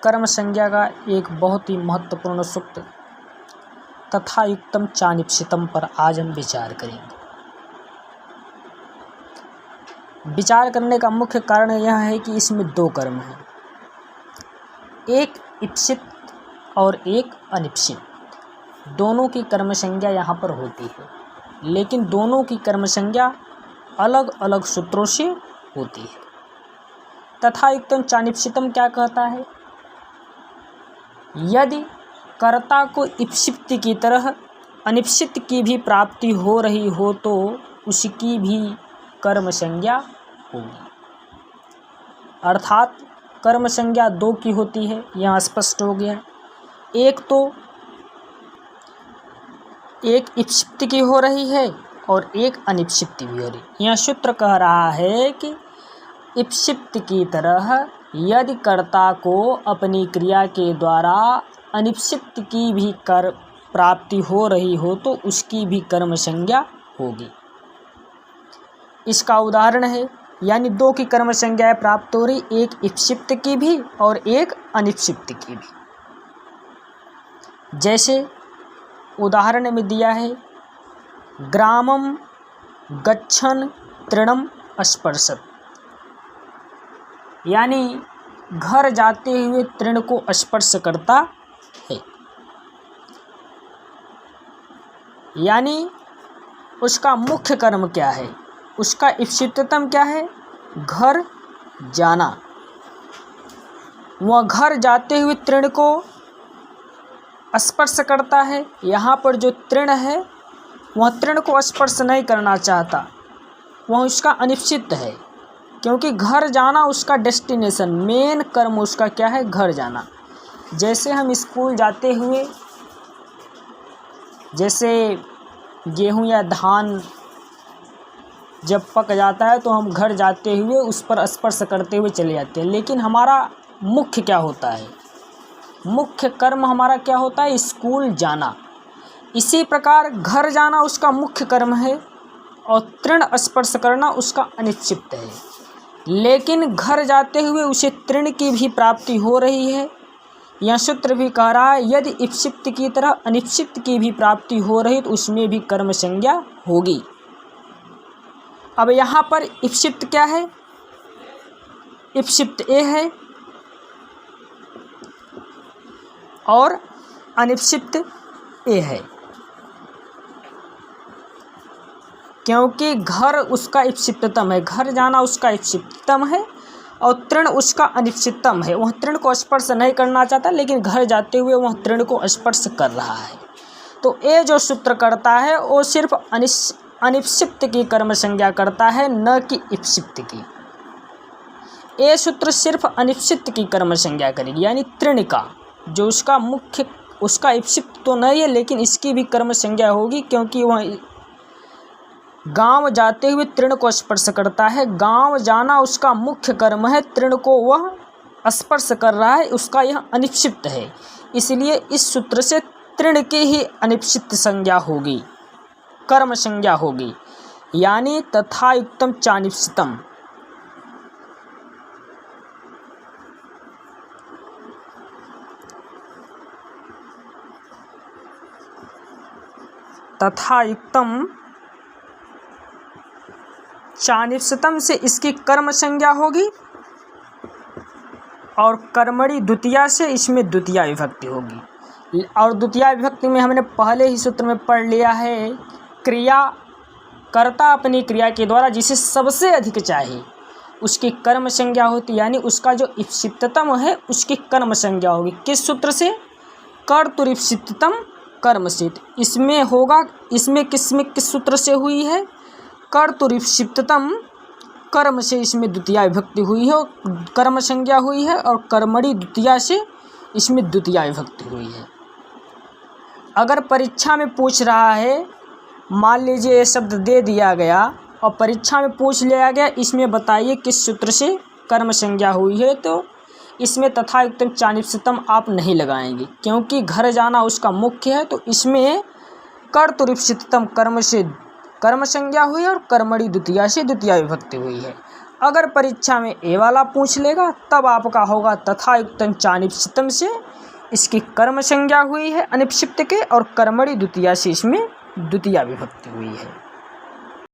कर्म संज्ञा का एक बहुत ही महत्वपूर्ण सूत्र तथा युक्तम चानिप्सितम पर आज हम विचार करेंगे। विचार करने का मुख्य कारण यह है कि इसमें दो कर्म हैं, एक इप्सित और एक अनिप्सित। दोनों की कर्म संज्ञा यहाँ पर होती है, लेकिन दोनों की कर्म संज्ञा अलग अलग सूत्रों से होती है। तथा युक्तम चानिप्सितम क्या कहता है? यदि कर्ता को इप्सित की तरह अनिप्सित की भी प्राप्ति हो रही हो तो उसकी भी कर्म संज्ञा होगी। अर्थात कर्म संज्ञा दो की होती है, यहाँ स्पष्ट हो गया। एक इप्सित की हो रही है और एक अनिप्सित भी हो रही है। यह सूत्र कह रहा है कि इप्सित की तरह यदि कर्ता को अपनी क्रिया के द्वारा अनिप्सित की भी कर प्राप्ति हो रही हो तो उसकी भी कर्म संज्ञा होगी। इसका उदाहरण है, यानी दो की कर्म संज्ञा प्राप्त हो रही, एक इप्सित की भी और एक अनिप्सित की भी। जैसे उदाहरण में दिया है, ग्रामम गच्छन तृणम स्पर्शत, यानी घर जाते हुए तृण को स्पर्श करता है। यानी उसका मुख्य कर्म क्या है? उसका इप्सिततम क्या है? घर जाना। वह घर जाते हुए तृण को स्पर्श करता है। यहाँ पर जो तृण है वह तृण को स्पर्श नहीं करना चाहता, वह उसका अनिप्सित है, क्योंकि घर जाना उसका डेस्टिनेशन, मेन कर्म उसका क्या है? घर जाना। जैसे हम स्कूल जाते हुए, जैसे गेहूं या धान जब पक जाता है तो हम घर जाते हुए उस पर स्पर्श करते हुए चले जाते हैं, लेकिन हमारा मुख्य क्या होता है? मुख्य कर्म हमारा क्या होता है? स्कूल जाना। इसी प्रकार घर जाना उसका मुख्य कर्म है और तृण स्पर्श करना उसका अनिश्चित है, लेकिन घर जाते हुए उसे तृण की भी प्राप्ति हो रही है। यह सूत्र भी कह रहा है यदि इप्सित की तरह अनिप्सित की भी प्राप्ति हो रही तो उसमें भी कर्म संज्ञा होगी। अब यहाँ पर इप्सित क्या है? इप्सित ए है और अनिप्सित ए है, क्योंकि घर उसका इप्सिततम है, घर जाना उसका इप्सिततम है और तृण उसका अनिप्सिततम है। वह तृण को स्पर्श नहीं करना चाहता, लेकिन घर जाते हुए वह तृण को स्पर्श कर रहा है। तो ये जो सूत्र करता है वो सिर्फ अनिप्सित की कर्म संज्ञा करता है, न कि इप्सित की। ये सूत्र सिर्फ अनिप्सित की कर्म संज्ञा करेगी, यानी तृण का जो उसका मुख्य, उसका इप्सित तो नहीं है लेकिन इसकी भी कर्म संज्ञा होगी, क्योंकि वह गांव जाते हुए तृण को स्पर्श करता है। गांव जाना उसका मुख्य कर्म है, तृण को वह स्पर्श कर रहा है, उसका यह अनिप्सित है। इसलिए इस सूत्र से तृण की ही अनिप्सित संज्ञा होगी, कर्म संज्ञा होगी, यानी तथा युक्तम चानिप्सितम। तथा युक्तम चानिप्सितम से इसकी कर्म संज्ञा होगी और कर्मणि द्वितीया से इसमें द्वितीया विभक्ति होगी। और द्वितीया विभक्ति में हमने पहले ही सूत्र में पढ़ लिया है, क्रिया कर्ता अपनी क्रिया के द्वारा जिसे सबसे अधिक चाहे उसकी कर्म संज्ञा होती, यानी उसका जो इप्सिततम है उसकी कर्म संज्ञा होगी। किस सूत्र से? कर्तुरिप्सिततम कर्म से। इसमें होगा, इसमें किस सूत्र से हुई है? कर्तुरिप्सिततम कर्म से इसमें द्वितीया विभक्ति हुई है, कर्म संज्ञा हुई है, और कर्मणि द्वितीया से इसमें द्वितीया विभक्ति हुई है। अगर परीक्षा में पूछ रहा है, मान लीजिए ये शब्द दे दिया गया और परीक्षा में पूछ लिया गया इसमें बताइए किस सूत्र से कर्म संज्ञा हुई है, तो इसमें तथा युक्तम चानिप्सितम आप नहीं लगाएंगे, क्योंकि घर जाना उसका मुख्य है। तो इसमें कर्तुरिप्सिततम कर्म से कर्म संज्ञा हुई और कर्मणि द्वितीया से द्वितीया विभक्ति हुई है। अगर परीक्षा में ए वाला पूछ लेगा तब आपका होगा तथायुक्तम चानिपसितम से इसकी कर्म संज्ञा हुई है अनिपसित के, और कर्मणि द्वितीया से इसमें द्वितीया विभक्ति हुई है।